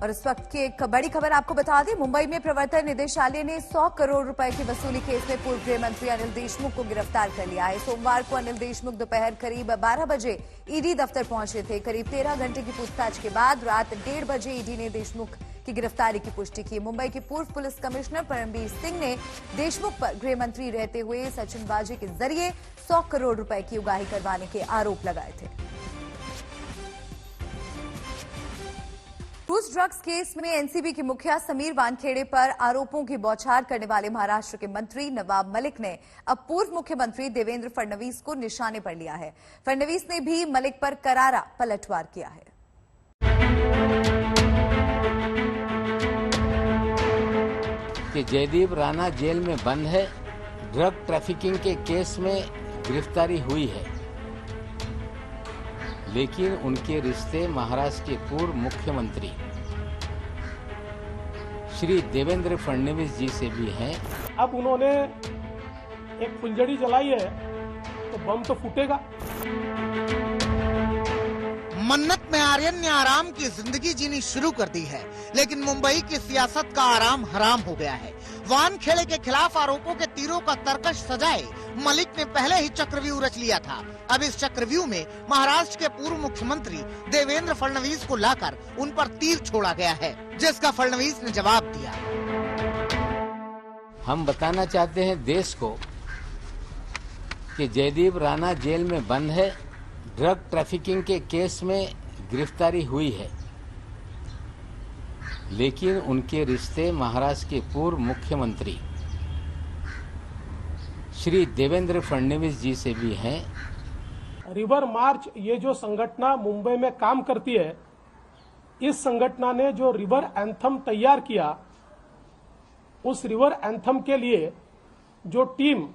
और इस वक्त की एक बड़ी खबर आपको बता दें, मुंबई में प्रवर्तन निदेशालय ने 100 करोड़ रुपए की वसूली केस में पूर्व गृह मंत्री अनिल देशमुख को गिरफ्तार कर लिया है। सोमवार को अनिल देशमुख दोपहर करीब 12 बजे ईडी दफ्तर पहुंचे थे। करीब 13 घंटे की पूछताछ के बाद रात 1:30 बजे ईडी ने देशमुख की गिरफ्तारी की पुष्टि की। मुंबई के पूर्व पुलिस कमिश्नर परमबीर सिंह ने देशमुख पर गृह मंत्री रहते हुए सचिनबाजी के जरिए 100 करोड़ रुपए की उगाही करवाने के आरोप लगाए थे। क्रूज ड्रग्स केस में एनसीबी के मुखिया समीर वानखेड़े पर आरोपों की बौछार करने वाले महाराष्ट्र के मंत्री नवाब मलिक ने अब पूर्व मुख्यमंत्री देवेंद्र फडणवीस को निशाने पर लिया है। फडणवीस ने भी मलिक पर करारा पलटवार किया है। कि जयदीप राणा जेल में बंद है, ड्रग ट्रैफिकिंग के केस में गिरफ्तारी हुई है, लेकिन उनके रिश्ते महाराष्ट्र के पूर्व मुख्यमंत्री श्री देवेंद्र फडणवीस जी से भी हैं। अब उन्होंने एक फुलझड़ी जलाई है तो बम तो फूटेगा। मन्नत में आर्यन ने आराम की जिंदगी जीनी शुरू कर दी है, लेकिन मुंबई की सियासत का आराम हराम हो गया है। वानखेड़े के खिलाफ आरोपों के तीरों का तर्कश सजाए मलिक ने पहले ही चक्रव्यूह रच लिया था। अब इस चक्रव्यूह में महाराष्ट्र के पूर्व मुख्यमंत्री देवेंद्र फडणवीस को लाकर उन पर तीर छोड़ा गया है, जिसका फडणवीस ने जवाब दिया। हम बताना चाहते हैं देश को कि जयदीप राणा जेल में बंद है, ड्रग ट्रैफिकिंग के केस में गिरफ्तारी हुई है, लेकिन उनके रिश्ते महाराष्ट्र के पूर्व मुख्यमंत्री श्री देवेंद्र फडणवीस जी से भी हैं। रिवर मार्च ये जो संगठन मुंबई में काम करती है, इस संगठन ने जो रिवर एंथम तैयार किया, उस रिवर एंथम के लिए जो टीम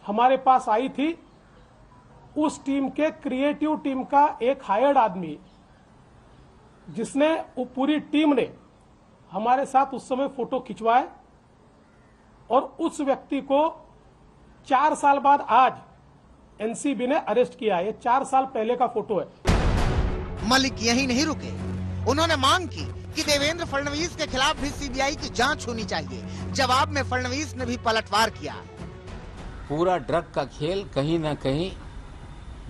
हमारे पास आई थी, उस टीम के क्रिएटिव टीम का एक हायर्ड आदमी, जिसने वो पूरी टीम ने हमारे साथ उस समय फोटो खिंचवाए और उस व्यक्ति को 4 साल बाद आज एनसीबी ने अरेस्ट किया। ये 4 साल पहले का फोटो है। मलिक यही नहीं रुके, उन्होंने मांग की कि देवेंद्र फडणवीस के खिलाफ भी सीबीआई की जांच होनी चाहिए। जवाब में फडणवीस ने भी पलटवार किया। पूरा ड्रग का खेल कहीं न कहीं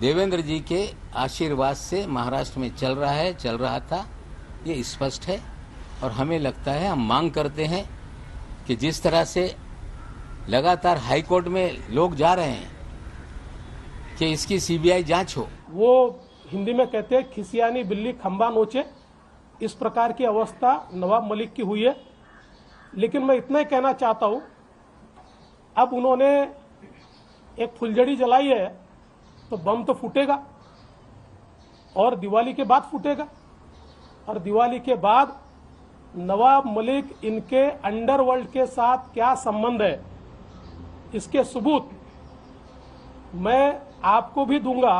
देवेंद्र जी के आशीर्वाद से महाराष्ट्र में चल रहा था, ये स्पष्ट है। और हमें लगता है, हम मांग करते हैं कि जिस तरह से लगातार हाई कोर्ट में लोग जा रहे हैं कि इसकी सीबीआई जांच हो। वो हिंदी में कहते हैं खिसियानी बिल्ली खंबा नोचे, इस प्रकार की अवस्था नवाब मलिक की हुई है। लेकिन मैं इतना ही कहना चाहता हूं, अब उन्होंने एक फुलझड़ी जलाई है तो बम तो फूटेगा, और दिवाली के बाद फूटेगा। और दिवाली के बाद नवाब मलिक इनके अंडरवर्ल्ड के साथ क्या संबंध है, इसके सबूत मैं आपको भी दूंगा,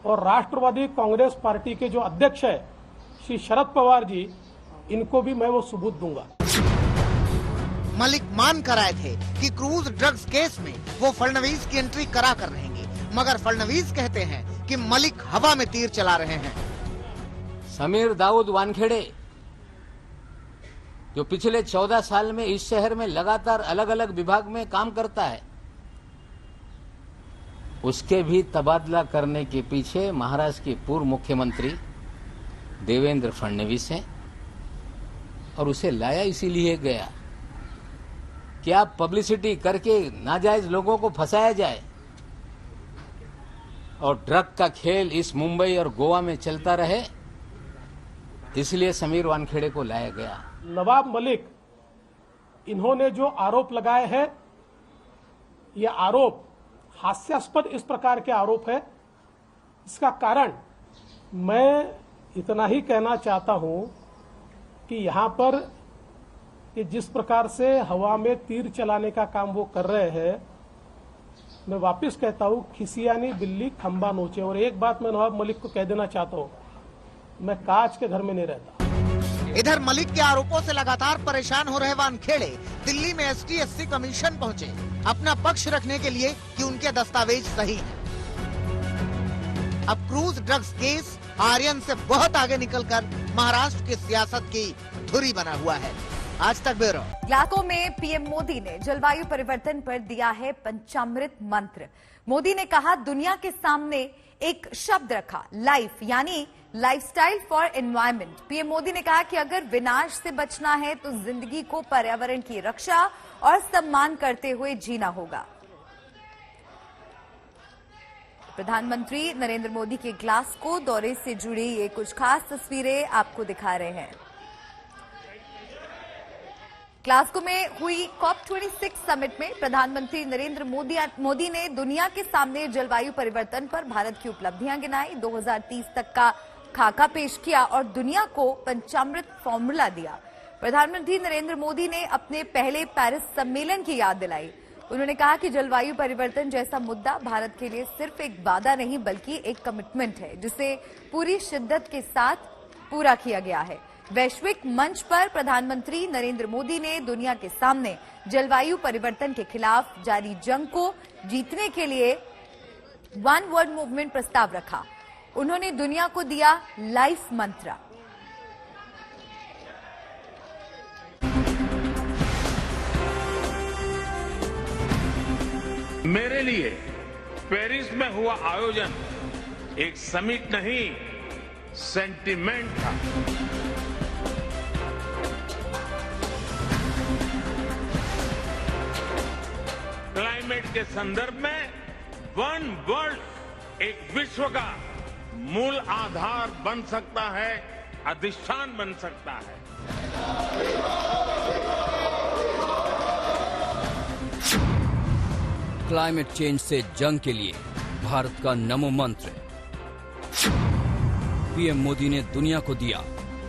और राष्ट्रवादी कांग्रेस पार्टी के जो अध्यक्ष है श्री शरद पवार जी, इनको भी मैं वो सबूत दूंगा। मलिक मान कर आए थे कि क्रूज ड्रग्स केस में वो फडणवीस की एंट्री करा कर रहेंगे, मगर फडणवीस कहते हैं कि मलिक हवा में तीर चला रहे हैं। समीर दाऊद वानखेड़े जो पिछले 14 साल में इस शहर में लगातार अलग अलग विभाग में काम करता है, उसके भी तबादला करने के पीछे महाराष्ट्र के पूर्व मुख्यमंत्री देवेंद्र फडणवीस हैं। और उसे लाया इसीलिए गया कि आप पब्लिसिटी करके नाजायज लोगों को फंसाया जाए और ड्रग का खेल इस मुंबई और गोवा में चलता रहे, इसलिए समीर वानखेड़े को लाया गया। नवाब मलिक, इन्होंने जो आरोप लगाए हैं, ये आरोप हास्यास्पद इस प्रकार के आरोप है। इसका कारण मैं इतना ही कहना चाहता हूं कि यहां पर कि जिस प्रकार से हवा में तीर चलाने का काम वो कर रहे हैं, मैं वापस कहता हूं, खिसियानी बिल्ली खंबा नोचे। और एक बात मैं नवाब मलिक को कह देना चाहता हूं, मैं कांच के घर में नहीं रहता। इधर मलिक के आरोपों से लगातार परेशान हो रहे वानखेड़े दिल्ली में एसटी-एससी कमीशन पहुंचे अपना पक्ष रखने के लिए कि उनके दस्तावेज सही हैं। अब क्रूज ड्रग्स केस आर्यन से बहुत आगे निकलकर महाराष्ट्र की सियासत की धुरी बना हुआ है। आज तक ब्यूरो। ग्लासगो में पीएम मोदी ने जलवायु परिवर्तन पर दिया है पंचामृत मंत्र। मोदी ने कहा, दुनिया के सामने एक शब्द रखा, लाइफ, यानी lifestyle for environment. PM Modi ने कहा कि अगर विनाश से बचना है तो जिंदगी को पर्यावरण की रक्षा और सम्मान करते हुए जीना होगा। प्रधानमंत्री नरेंद्र मोदी के ग्लासगो दौरे से जुड़ी ये कुछ खास तस्वीरें आपको दिखा रहे हैं। ग्लासगो में हुई COP26 समिट में प्रधानमंत्री नरेंद्र मोदी ने दुनिया के सामने जलवायु परिवर्तन पर भारत की उपलब्धियां गिनाई, 2030 तक का खाका पेश किया और दुनिया को पंचामृत फॉर्मूला दिया। प्रधानमंत्री नरेंद्र मोदी ने अपने पहले पेरिस सम्मेलन की याद दिलाई। उन्होंने कहा कि जलवायु परिवर्तन जैसा मुद्दा भारत के लिए सिर्फ एक वादा नहीं बल्कि एक कमिटमेंट है, जिसे पूरी शिद्दत के साथ पूरा किया गया है। वैश्विक मंच पर प्रधानमंत्री नरेंद्र मोदी ने दुनिया के सामने जलवायु परिवर्तन के खिलाफ जारी जंग को जीतने के लिए वन वर्ल्ड मूवमेंट प्रस्ताव रखा। उन्होंने दुनिया को दिया लाइफ मंत्र। मेरे लिए पेरिस में हुआ आयोजन एक समिट नहीं, सेंटिमेंट था। क्लाइमेट के संदर्भ में वन वर्ल्ड एक विश्व का मूल आधार बन सकता है, अधिष्ठान बन सकता है। क्लाइमेट चेंज से जंग के लिए भारत का नमो मंत्र। पीएम मोदी ने दुनिया को दिया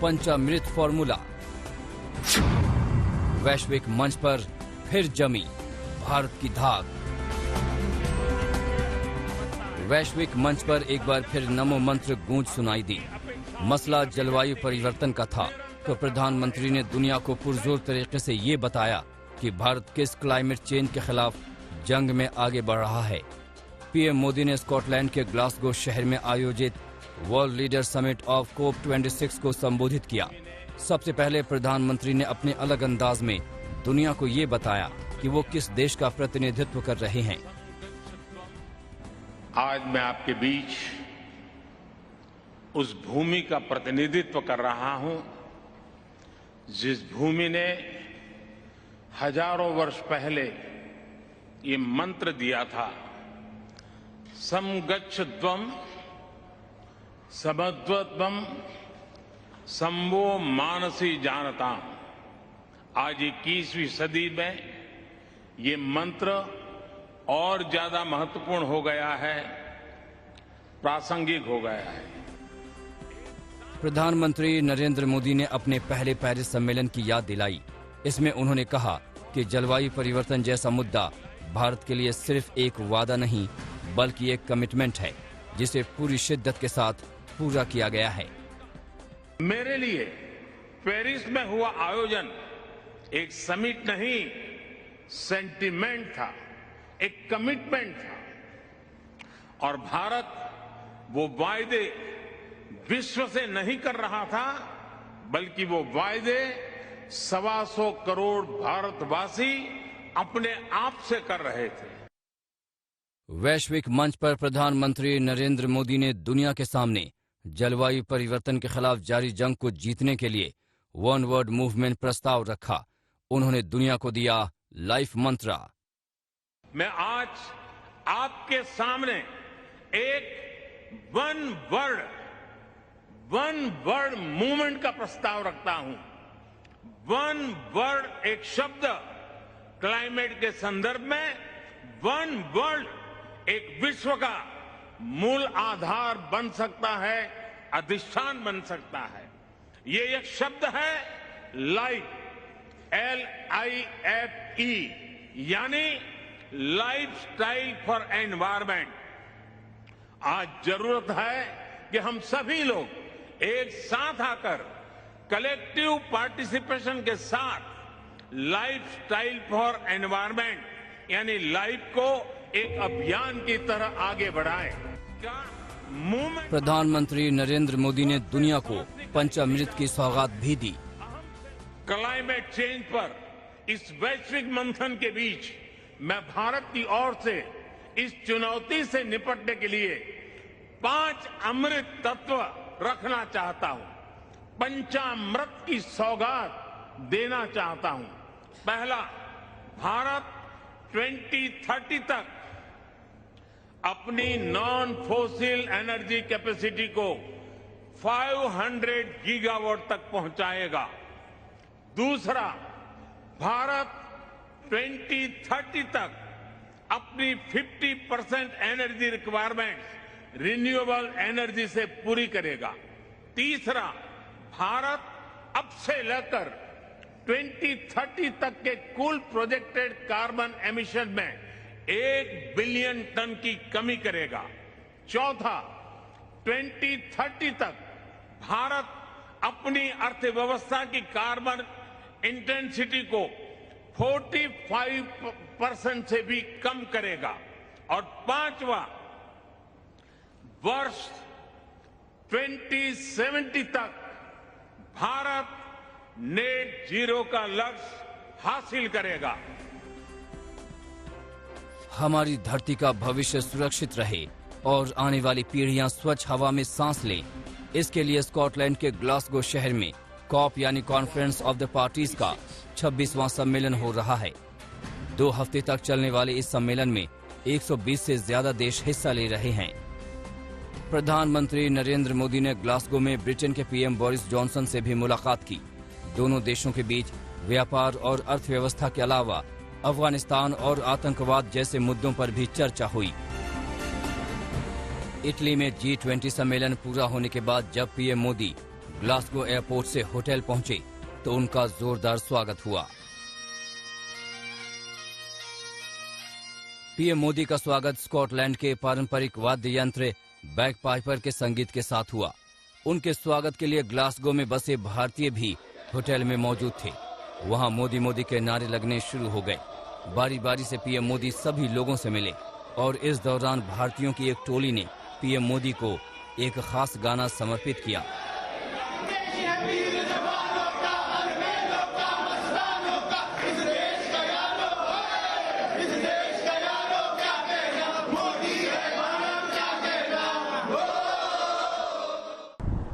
पंचामृत फॉर्मूला। वैश्विक मंच पर फिर जमी भारत की धाक। वैश्विक मंच पर एक बार फिर नमो मंत्र गूंज सुनाई दी। मसला जलवायु परिवर्तन का था तो प्रधानमंत्री ने दुनिया को पुरजोर तरीके से ये बताया कि भारत किस क्लाइमेट चेंज के खिलाफ जंग में आगे बढ़ रहा है। पीएम मोदी ने स्कॉटलैंड के ग्लासगो शहर में आयोजित world leader summit of COP26 को संबोधित किया। सबसे पहले प्रधानमंत्री ने अपने अलग अंदाज में दुनिया को ये बताया कि वो किस देश का प्रतिनिधित्व कर रहे हैं। आज मैं आपके बीच उस भूमि का प्रतिनिधित्व कर रहा हूं जिस भूमि ने हजारों वर्ष पहले ये मंत्र दिया था, समगच्छध्वम् समध्वत्वम् संवो मानसी जानताम्। आज 21वीं सदी में ये मंत्र और ज्यादा महत्वपूर्ण हो गया है, प्रासंगिक हो गया है। प्रधानमंत्री नरेंद्र मोदी ने अपने पहले पेरिस सम्मेलन की याद दिलाई। इसमें उन्होंने कहा कि जलवायु परिवर्तन जैसा मुद्दा भारत के लिए सिर्फ एक वादा नहीं बल्कि एक कमिटमेंट है, जिसे पूरी शिद्दत के साथ पूरा किया गया है। मेरे लिए पेरिस में हुआ आयोजन एक समिट नहीं, सेंटिमेंट था, एक कमिटमेंट था। और भारत वो वायदे विश्व से नहीं कर रहा था बल्कि वो वायदे 125 करोड़ भारतवासी अपने आप से कर रहे थे। वैश्विक मंच पर प्रधानमंत्री नरेंद्र मोदी ने दुनिया के सामने जलवायु परिवर्तन के खिलाफ जारी जंग को जीतने के लिए वन वर्ल्ड मूवमेंट प्रस्ताव रखा। उन्होंने दुनिया को दिया लाइफ मंत्र। मैं आज आपके सामने एक वन वर्ल्ड मूवमेंट का प्रस्ताव रखता हूं। वन वर्ल्ड एक शब्द क्लाइमेट के संदर्भ में, वन वर्ल्ड एक विश्व का मूल आधार बन सकता है, अधिष्ठान बन सकता है। ये एक शब्द है लाइफ, LIFE, यानी लाइफ स्टाइल फॉर एनवायरमेंट। आज जरूरत है कि हम सभी लोग एक साथ आकर कलेक्टिव पार्टिसिपेशन के साथ लाइफ स्टाइल फॉर एनवायरमेंट यानी लाइफ को एक अभियान की तरह आगे बढ़ाएं। क्या मूवमेंट प्रधानमंत्री नरेंद्र मोदी ने दुनिया को पंचामृत की सौगात भी दी। क्लाइमेट चेंज पर इस वैश्विक मंथन के बीच मैं भारत की ओर से इस चुनौती से निपटने के लिए 5 अमृत तत्व रखना चाहता हूं, पंचामृत की सौगात देना चाहता हूं। पहला, भारत 2030 तक अपनी नॉन फोसिल एनर्जी कैपेसिटी को 500 गीगावाट तक पहुंचाएगा। दूसरा, भारत 2030 तक अपनी 50% एनर्जी रिक्वायरमेंट रिन्यूएबल एनर्जी से पूरी करेगा। तीसरा, भारत अब से लेकर 2030 तक के कुल प्रोजेक्टेड कार्बन एमिशन में 1 बिलियन टन की कमी करेगा। चौथा, 2030 तक भारत अपनी अर्थव्यवस्था की कार्बन इंटेंसिटी को 45% से भी कम करेगा। और पांचवा, वर्ष 2070 तक भारत नेट जीरो का लक्ष्य हासिल करेगा। हमारी धरती का भविष्य सुरक्षित रहे और आने वाली पीढ़ियां स्वच्छ हवा में सांस लें, इसके लिए स्कॉटलैंड के ग्लासगो शहर में कॉप यानी कॉन्फ्रेंस ऑफ द पार्टीज का 26वां सम्मेलन हो रहा है। 2 हफ्ते तक चलने वाले इस सम्मेलन में 120 से ज्यादा देश हिस्सा ले रहे हैं। प्रधानमंत्री नरेंद्र मोदी ने ग्लासगो में ब्रिटेन के पीएम बोरिस जॉनसन से भी मुलाकात की। दोनों देशों के बीच व्यापार और अर्थव्यवस्था के अलावा अफगानिस्तान और आतंकवाद जैसे मुद्दों पर भी चर्चा हुई। इटली में G20 सम्मेलन पूरा होने के बाद जब पीएम मोदी ग्लासगो एयरपोर्ट से होटल पहुंचे तो उनका जोरदार स्वागत हुआ। पीएम मोदी का स्वागत स्कॉटलैंड के पारंपरिक वाद्य यंत्र बैगपाइपर के संगीत के साथ हुआ। उनके स्वागत के लिए ग्लासगो में बसे भारतीय भी होटल में मौजूद थे। वहां मोदी मोदी के नारे लगने शुरू हो गए। बारी बारी से पीएम मोदी सभी लोगों से मिले और इस दौरान भारतीयों की एक टोली ने पीएम मोदी को एक खास गाना समर्पित किया।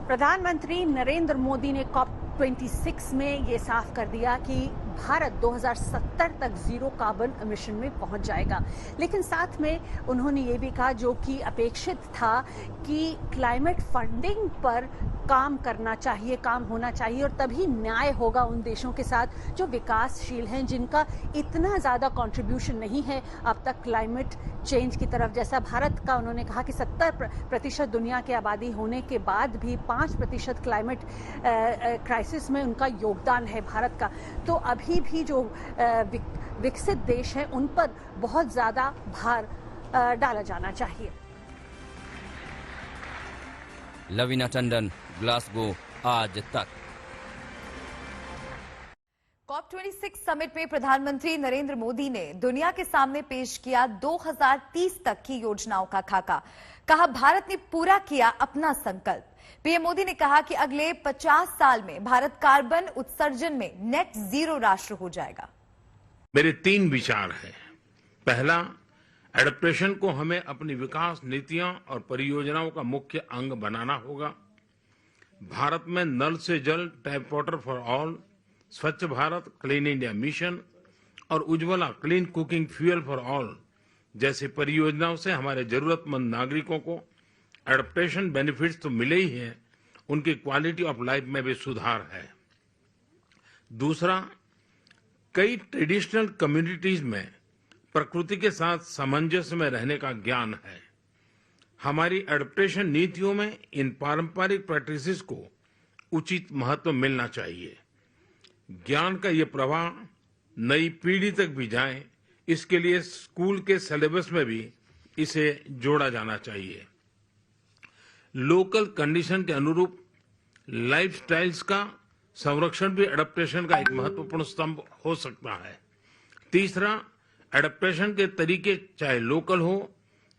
प्रधानमंत्री नरेंद्र मोदी ने COP26 में ये साफ कर दिया कि भारत 2070 तक जीरो कार्बन एमिशन में पहुंच जाएगा। लेकिन साथ में उन्होंने ये भी कहा, जो कि अपेक्षित था, कि क्लाइमेट फंडिंग पर काम करना चाहिए, काम होना चाहिए और तभी न्याय होगा उन देशों के साथ जो विकासशील हैं, जिनका इतना ज़्यादा कंट्रीब्यूशन नहीं है अब तक क्लाइमेट चेंज की तरफ। जैसा भारत का उन्होंने कहा कि 70% दुनिया की आबादी होने के बाद भी 5% क्लाइमेट क्राइसिस में उनका योगदान है भारत का। तो अभी भी जो विकसित देश हैं उन पर बहुत ज़्यादा भार डाला जाना चाहिए। लवीना टंडन, ग्लासगो, आज तक। COP26 समिट में प्रधानमंत्री नरेंद्र मोदी ने दुनिया के सामने पेश किया 2030 तक की योजनाओं का खाका। कहा, भारत ने पूरा किया अपना संकल्प। पीएम मोदी ने कहा कि अगले 50 साल में भारत कार्बन उत्सर्जन में नेट जीरो राष्ट्र हो जाएगा। मेरे 3 विचार हैं। पहला, एडप्टेशन को हमें अपनी विकास नीतियां और परियोजनाओं का मुख्य अंग बनाना होगा। भारत में नल से जल, टैप वाटर फॉर ऑल, स्वच्छ भारत, क्लीन इंडिया मिशन और Ujjwala clean cooking fuel for all जैसी परियोजनाओं से हमारे जरूरतमंद नागरिकों को एडप्टेशन बेनिफिट्स तो मिले ही हैं, उनकी क्वालिटी ऑफ लाइफ में भी सुधार है। दूसरा, कई ट्रेडिशनल कम्युनिटीज में प्रकृति के साथ सामंजस्य में रहने का ज्ञान है। हमारी एडप्टेशन नीतियों में इन पारंपरिक प्रैक्टिसेस को उचित महत्व मिलना चाहिए। ज्ञान का ये प्रवाह नई पीढ़ी तक भी जाए, इसके लिए स्कूल के सिलेबस में भी इसे जोड़ा जाना चाहिए। लोकल कंडीशन के अनुरूप लाइफस्टाइल्स का संरक्षण भी एडप्टेशन का एक महत्वपूर्ण स्तंभ हो सकता है। तीसरा, एडप्टेशन के तरीके चाहे लोकल हो,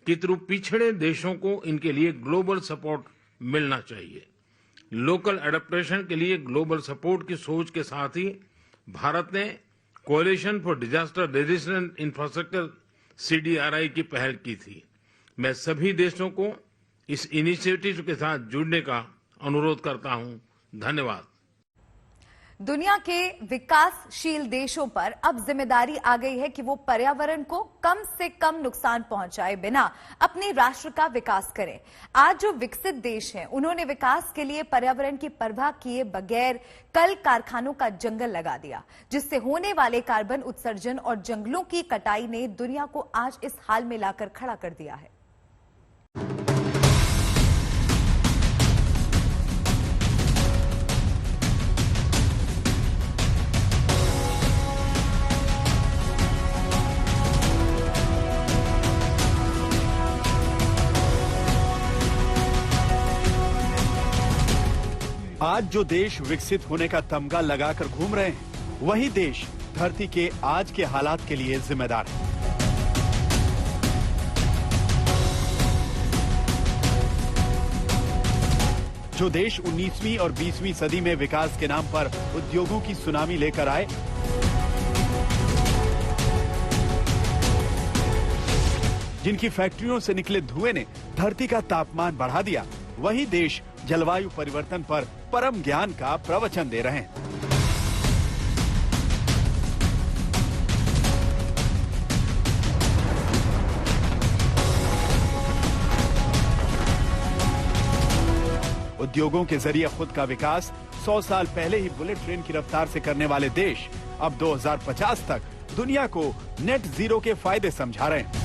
कितने पिछड़े देशों को इनके लिए ग्लोबल सपोर्ट मिलना चाहिए। लोकल एडेप्टेशन के लिए ग्लोबल सपोर्ट की सोच के साथ ही भारत ने coalition for disaster resistant infrastructure CDRI की पहल की थी। मैं सभी देशों को इस इनिशिएटिव के साथ जुड़ने का अनुरोध करता हूं। धन्यवाद। दुनिया के विकासशील देशों पर अब जिम्मेदारी आ गई है कि वो पर्यावरण को कम से कम नुकसान पहुंचाए बिना अपने राष्ट्र का विकास करें। आज जो विकसित देश हैं, उन्होंने विकास के लिए पर्यावरण की परवाह किए बगैर कल कारखानों का जंगल लगा दिया, जिससे होने वाले कार्बन उत्सर्जन और जंगलों की कटाई ने दुनिया को आज इस हाल में लाकर खड़ा कर दिया है। आज जो देश विकसित होने का तमगा लगाकर घूम रहे हैं, वही देश धरती के आज के हालात के लिए जिम्मेदार है। जो देश 19वीं और 20वीं सदी में विकास के नाम पर उद्योगों की सुनामी लेकर आए, जिनकी फैक्ट्रियों से निकले धुएं ने धरती का तापमान बढ़ा दिया, वही देश जलवायु परिवर्तन पर परम ज्ञान का प्रवचन दे रहे हैं। उद्योगों के जरिए खुद का विकास 100 साल पहले ही बुलेट ट्रेन की रफ्तार से करने वाले देश अब 2050 तक दुनिया को नेट जीरो के फायदे समझा रहे हैं।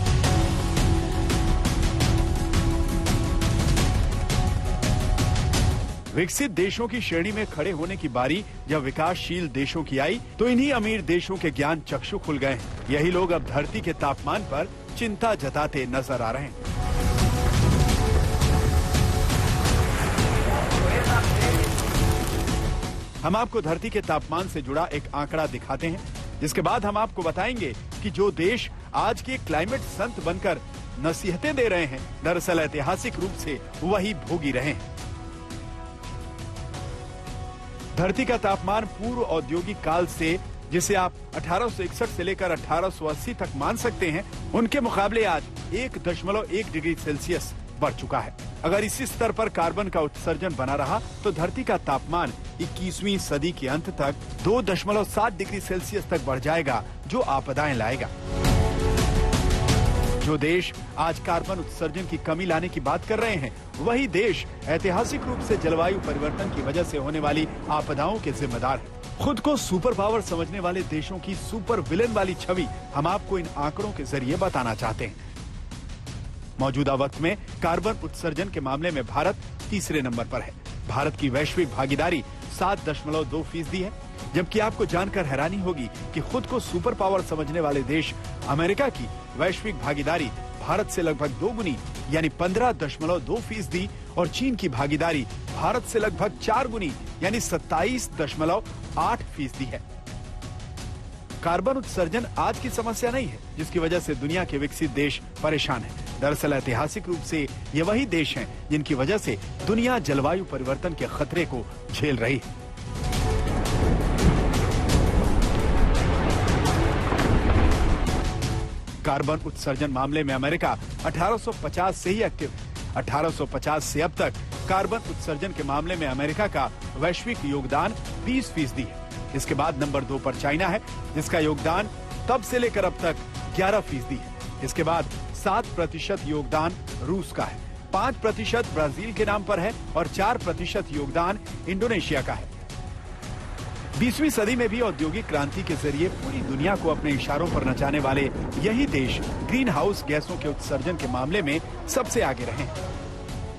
विकसित देशों की श्रेणी में खड़े होने की बारी जब विकासशील देशों की आई, तो इन्हीं अमीर देशों के ज्ञान चक्षु खुल गए हैं। यही लोग अब धरती के तापमान पर चिंता जताते नजर आ रहे हैं। हम आपको धरती के तापमान से जुड़ा एक आंकड़ा दिखाते हैं, जिसके बाद हम आपको बताएंगे कि जो देश आज के क्लाइमेट संत बनकर नसीहतें दे रहे हैं, दरअसल ऐतिहासिक रूप से वही भोगी रहे हैं। धरती का तापमान पूर्व औद्योगिक काल से, जिसे आप 1861 से लेकर 1880 तक मान सकते हैं, उनके मुकाबले आज 1.1 डिग्री सेल्सियस बढ़ चुका है। अगर इसी स्तर पर कार्बन का उत्सर्जन बना रहा तो धरती का तापमान 21वीं सदी के अंत तक 2.7 डिग्री सेल्सियस तक बढ़ जाएगा, जो आपदाएं लाएगा। जो देश आज कार्बन उत्सर्जन की कमी लाने की बात कर रहे हैं, वही देश ऐतिहासिक रूप से जलवायु परिवर्तन की वजह से होने वाली आपदाओं के जिम्मेदार है। खुद को सुपर पावर समझने वाले देशों की सुपर विलेन वाली छवि हम आपको इन आंकड़ों के जरिए बताना चाहते हैं। मौजूदा वक्त में कार्बन उत्सर्जन के मामले में भारत तीसरे नंबर पर है। भारत की वैश्विक भागीदारी 7.2% है, जबकि आपको जानकर हैरानी होगी कि खुद को सुपर पावर समझने वाले देश अमेरिका की वैश्विक भागीदारी भारत से लगभग 2 गुनी यानी 15.2% और चीन की भागीदारी भारत से लगभग 4 गुनी यानी 27.8% है। कार्बन उत्सर्जन आज की समस्या नहीं है, जिसकी वजह से दुनिया के विकसित देश परेशान हैं। दरअसल ऐतिहासिक रूप से ये वही देश हैं जिनकी वजह से दुनिया जलवायु परिवर्तन के खतरे को झेल रही है। कार्बन उत्सर्जन मामले में अमेरिका 1850 से ही एक्टिव है। 1850 से अब तक कार्बन उत्सर्जन के मामले में अमेरिका का वैश्विक योगदान 20% है। इसके बाद नंबर 2 पर चाइना है, जिसका योगदान तब से लेकर अब तक 11% है। इसके बाद 7% योगदान रूस का है, 5% ब्राजील के नाम पर है और 4% योगदान इंडोनेशिया का है। 20वीं सदी में भी औद्योगिक क्रांति के जरिए पूरी दुनिया को अपने इशारों पर नचाने वाले यही देश ग्रीन हाउस गैसों के उत्सर्जन के मामले में सबसे आगे रहे हैं।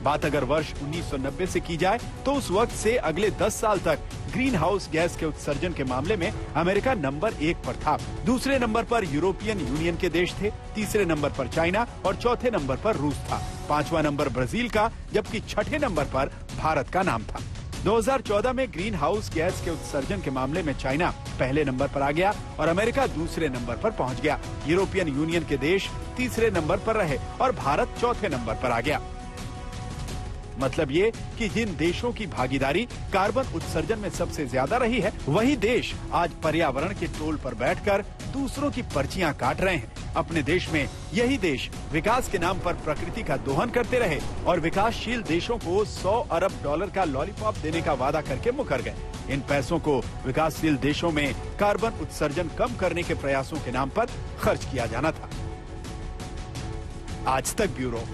बात अगर वर्ष 1990 से की जाए तो उस वक्त से अगले 10 साल तक ग्रीन हाउस गैस के उत्सर्जन के मामले में अमेरिका नंबर 1 पर था। दूसरे नंबर पर यूरोपियन यूनियन के देश थे, तीसरे नंबर पर चाइना और चौथे नंबर पर रूस था। 5वां नंबर ब्राजील का, जबकि 6ठे नंबर पर भारत का नाम था। 2014 में ग्रीन हाउस गैस के उत्सर्जन के मामले में चाइना पहले नंबर पर आ गया और अमेरिका दूसरे नंबर पर पहुंच गया। यूरोपियन यूनियन के देश तीसरे नंबर पर रहे और भारत चौथे नंबर पर आ गया। मतलब ये कि जिन देशों की भागीदारी कार्बन उत्सर्जन में सबसे ज्यादा रही है, वही देश आज पर्यावरण के टोल पर बैठकर दूसरों की पर्चियां काट रहे हैं। अपने देश में यही देश विकास के नाम पर प्रकृति का दोहन करते रहे और विकासशील देशों को $100 अरब का लॉलीपॉप देने का वादा करके मुकर गए। इन पैसों को विकासशील देशों में कार्बन उत्सर्जन कम करने के प्रयासों के नाम पर खर्च किया जाना था। आज तक ब्यूरो।